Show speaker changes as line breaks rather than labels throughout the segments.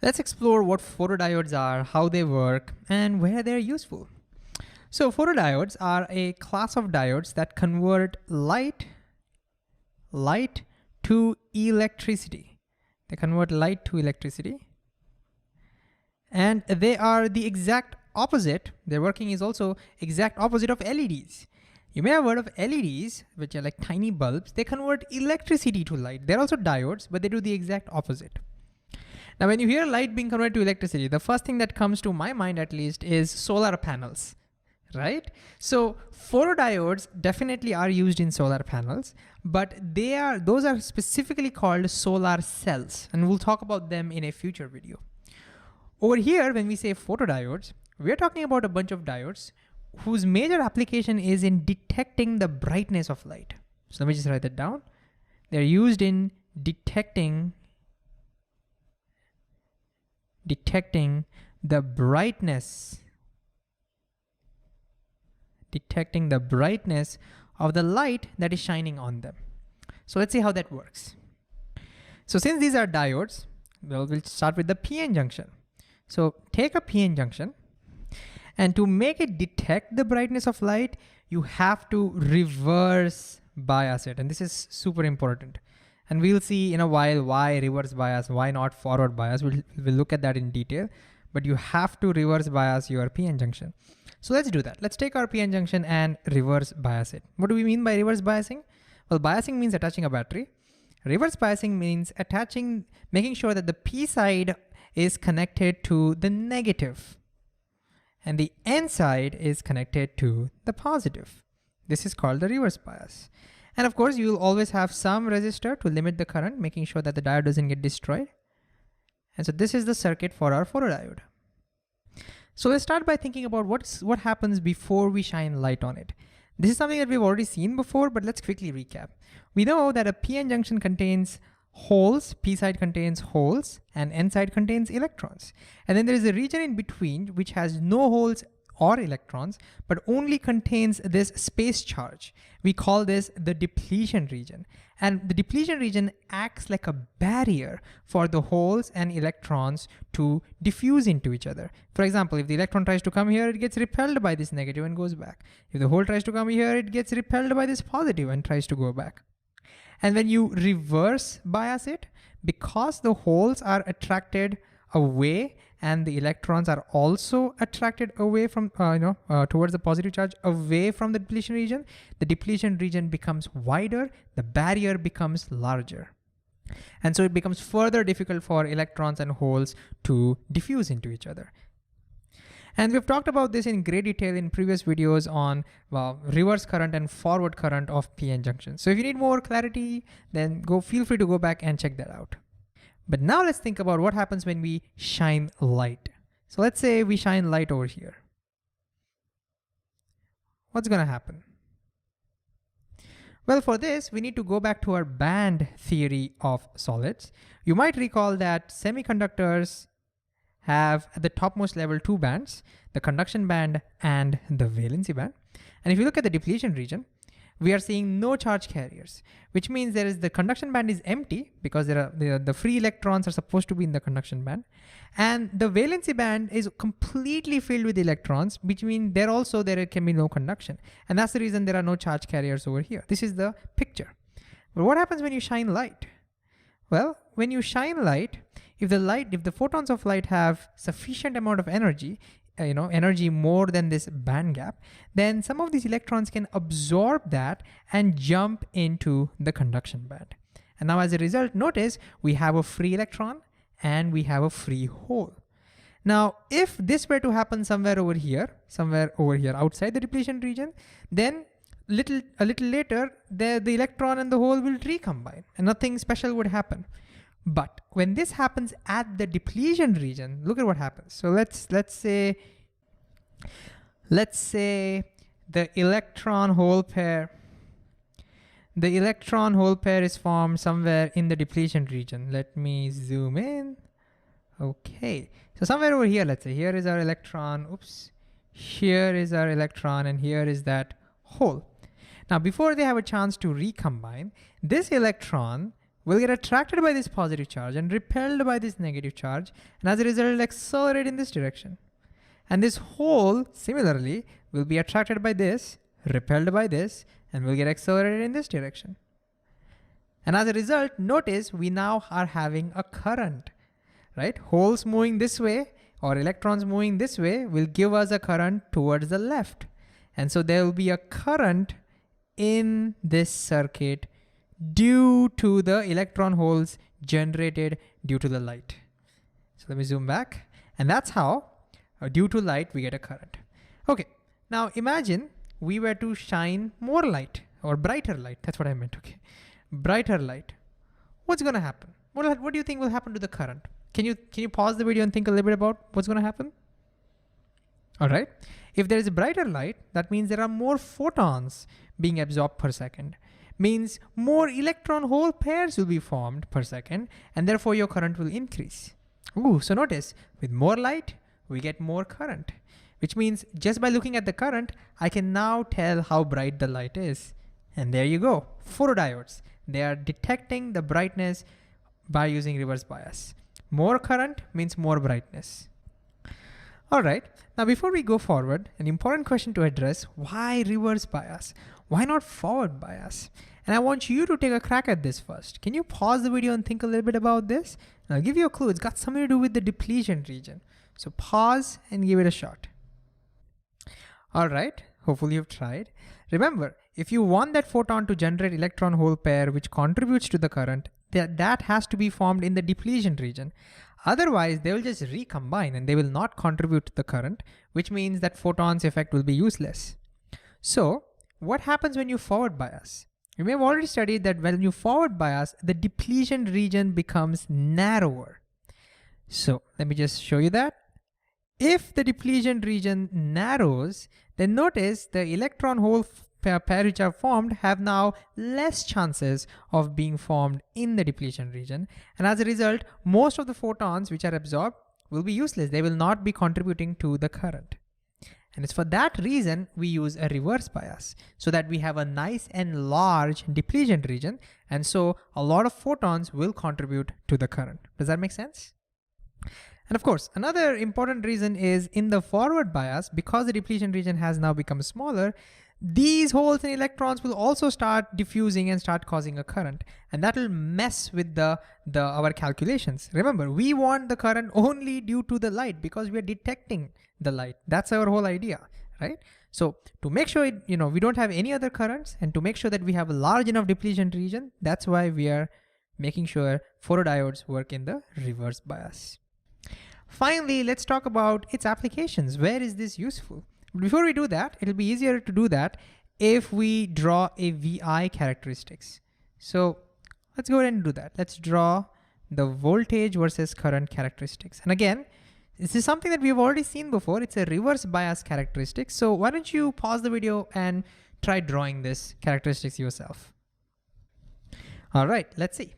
Let's explore what photodiodes are, how they work, and where they're useful. So photodiodes are a class of diodes that convert light to electricity. They convert light to electricity. And they are the exact opposite. Their working is also exact opposite of LEDs. You may have heard of LEDs, which are like tiny bulbs. They convert electricity to light. They're also diodes, but they do the exact opposite. Now, when you hear light being converted to electricity, the first thing that comes to my mind at least is solar panels, right? So photodiodes definitely are used in solar panels, but those are specifically called solar cells, and we'll talk about them in a future video. Over here, when we say photodiodes, we're talking about a bunch of diodes whose major application is in detecting the brightness of light. So let me just write that down. They're used in detecting the brightness of the light that is shining on them. So let's see how that works. So since these are diodes, we'll start with the PN junction. So take a PN junction, and to make it detect the brightness of light, you have to reverse bias it. And this is super important. And we'll see in a while why reverse bias, why not forward bias. We'll look at that in detail, but you have to reverse bias your PN junction. So let's do that. Let's take our PN junction and reverse bias it. What do we mean by reverse biasing? Well, biasing means attaching a battery. Reverse biasing means making sure that the P side is connected to the negative and the N side is connected to the positive. This is called the reverse bias. And of course, you'll always have some resistor to limit the current, making sure that the diode doesn't get destroyed. And so this is the circuit for our photodiode. So let's start by thinking about what happens before we shine light on it. This is something that we've already seen before, but let's quickly recap. We know that a PN junction contains holes, P side contains holes, and N side contains electrons. And then there is a region in between which has no holes or electrons, but only contains this space charge. We call this the depletion region. And the depletion region acts like a barrier for the holes and electrons to diffuse into each other. For example, if the electron tries to come here, it gets repelled by this negative and goes back. If the hole tries to come here, it gets repelled by this positive and tries to go back. And when you reverse bias it, because the holes are attracted away and the electrons are also attracted away from, towards the positive charge, away from the depletion region becomes wider, the barrier becomes larger. And so it becomes further difficult for electrons and holes to diffuse into each other. And we've talked about this in great detail in previous videos on reverse current and forward current of PN junctions. So if you need more clarity, then feel free to go back and check that out. But now let's think about what happens when we shine light. So let's say we shine light over here. What's gonna happen? Well, for this, we need to go back to our band theory of solids. You might recall that semiconductors have at the topmost level two bands, the conduction band and the valency band. And if you look at the depletion region, we are seeing no charge carriers, which means the conduction band is empty because the free electrons are supposed to be in the conduction band. And the valency band is completely filled with electrons, which means there can be no conduction. And that's the reason there are no charge carriers over here. This is the picture. But what happens when you shine light? Well, when you shine light, if the photons of light have sufficient amount of energy, energy more than this band gap, then some of these electrons can absorb that and jump into the conduction band. And now as a result, notice we have a free electron and we have a free hole. Now, if this were to happen somewhere over here outside the depletion region, then a little later, the electron and the hole will recombine and nothing special would happen. But when this happens at the depletion region, look at what happens. So let's say the electron hole pair is formed somewhere in the depletion region. Let me zoom in. Okay, so somewhere over here, let's say here is our electron. Oops, here is our electron and here is that hole. Now, before they have a chance to recombine, this electron will get attracted by this positive charge and repelled by this negative charge, and as a result, it'll accelerate in this direction. And this hole, similarly, will be attracted by this, repelled by this, and will get accelerated in this direction. And as a result, notice we now are having a current, right? Holes moving this way or electrons moving this way will give us a current towards the left. And so there will be a current in this circuit due to the electron holes generated due to the light. So let me zoom back. And that's how, due to light, we get a current. Okay, now imagine we were to shine more light or brighter light. That's what I meant, okay. Brighter light. What's gonna happen? What do you think will happen to the current? Can you pause the video and think a little bit about what's gonna happen? All right, if there is a brighter light, that means there are more photons being absorbed per second. Means more electron hole pairs will be formed per second, and therefore your current will increase. Ooh, so notice, with more light, we get more current, which means just by looking at the current, I can now tell how bright the light is. And there you go, photodiodes. They are detecting the brightness by using reverse bias. More current means more brightness. All right, now before we go forward, an important question to address: why reverse bias? Why not forward bias? And I want you to take a crack at this first. Can you pause the video and think a little bit about this? And I'll give you a clue. It's got something to do with the depletion region. So pause and give it a shot. All right, hopefully you've tried. Remember, if you want that photon to generate electron hole pair which contributes to the current, that has to be formed in the depletion region. Otherwise, they will just recombine and they will not contribute to the current, which means that photon's effect will be useless. So what happens when you forward bias? You may have already studied that when you forward bias, the depletion region becomes narrower. So let me just show you that. If the depletion region narrows, then notice the electron hole pair which are formed have now less chances of being formed in the depletion region. And as a result, most of the photons which are absorbed will be useless. They will not be contributing to the current. And it's for that reason we use a reverse bias, so that we have a nice and large depletion region. And so a lot of photons will contribute to the current. Does that make sense? And of course, another important reason is in the forward bias, because the depletion region has now become smaller, these holes and electrons will also start diffusing and start causing a current. And that will mess with our calculations. Remember, we want the current only due to the light because we are detecting the light. That's our whole idea, right? So to make sure we don't have any other currents, and to make sure that we have a large enough depletion region, that's why we are making sure photodiodes work in the reverse bias. Finally, let's talk about its applications. Where is this useful? Before we do that, it'll be easier to do that if we draw a VI characteristics. So let's go ahead and do that. Let's draw the voltage versus current characteristics. And again, this is something that we've already seen before. It's a reverse bias characteristic. So why don't you pause the video and try drawing this characteristics yourself. All right, let's see.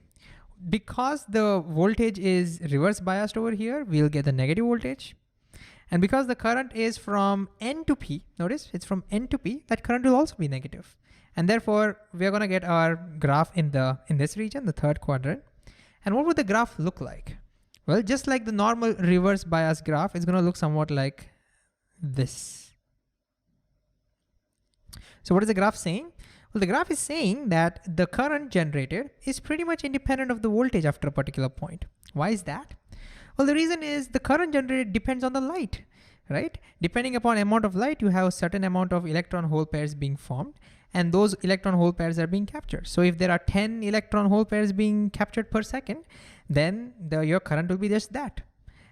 Because the voltage is reverse biased over here, we'll get the negative voltage. And because the current is from N to P, notice it's from N to P, that current will also be negative. And therefore, we're gonna get our graph in this region, the third quadrant. And what would the graph look like? Well, just like the normal reverse bias graph, it's gonna look somewhat like this. So what is the graph saying? Well, the graph is saying that the current generated is pretty much independent of the voltage after a particular point. Why is that? Well, the reason is the current generated depends on the light, right? Depending upon amount of light, you have a certain amount of electron hole pairs being formed, and those electron hole pairs are being captured. So if there are 10 electron hole pairs being captured per second, then your current will be just that.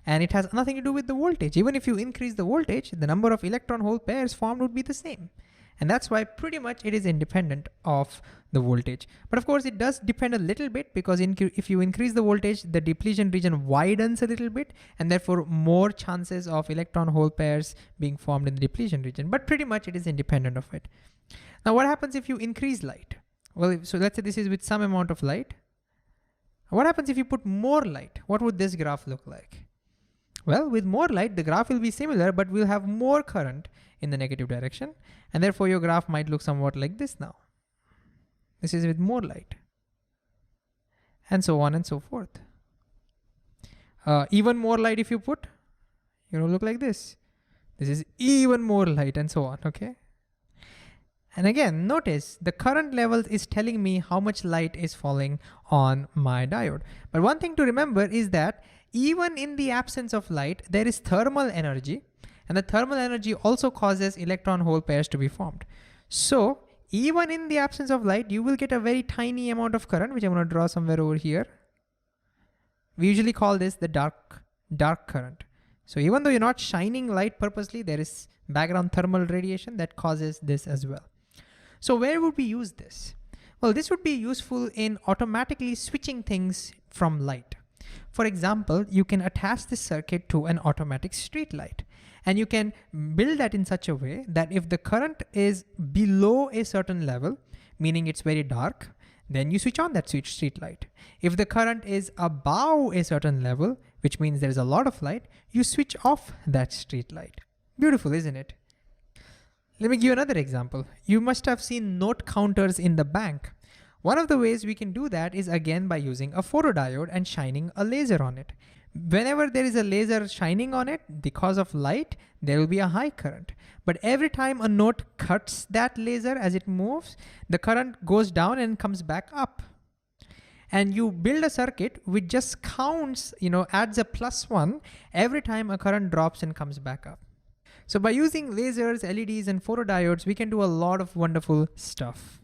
And it has nothing to do with the voltage. Even if you increase the voltage, the number of electron hole pairs formed would be the same. And that's why pretty much it is independent of the voltage. But of course it does depend a little bit, because if you increase the voltage, the depletion region widens a little bit, and therefore more chances of electron hole pairs being formed in the depletion region. But pretty much it is independent of it. Now what happens if you increase light? Well, so let's say this is with some amount of light. What happens if you put more light? What would this graph look like? Well, with more light, the graph will be similar, but we'll have more current in the negative direction. And therefore your graph might look somewhat like this now. This is with more light. and so on and so forth. Even more light if you put, look like this. This is even more light and so on, okay? And again, notice the current level is telling me how much light is falling on my diode. But one thing to remember is that even in the absence of light, there is thermal energy, and the thermal energy also causes electron hole pairs to be formed. So even in the absence of light, you will get a very tiny amount of current, which I'm going to draw somewhere over here. We usually call this the dark current. So even though you're not shining light purposely, there is background thermal radiation that causes this as well. So where would we use this? Well, this would be useful in automatically switching things from light. For example, you can attach this circuit to an automatic street light, and you can build that in such a way that if the current is below a certain level, meaning it's very dark, then you switch on that street light. If the current is above a certain level, which means there's a lot of light, you switch off that street light. Beautiful, isn't it? Let me give you another example. You must have seen note counters in the bank. One of the ways we can do that is again by using a photodiode and shining a laser on it. Whenever there is a laser shining on it, because of light, there will be a high current. But every time a note cuts that laser as it moves, the current goes down and comes back up. And you build a circuit which just counts, adds a +1 every time a current drops and comes back up. So by using lasers, LEDs, and photodiodes, we can do a lot of wonderful stuff.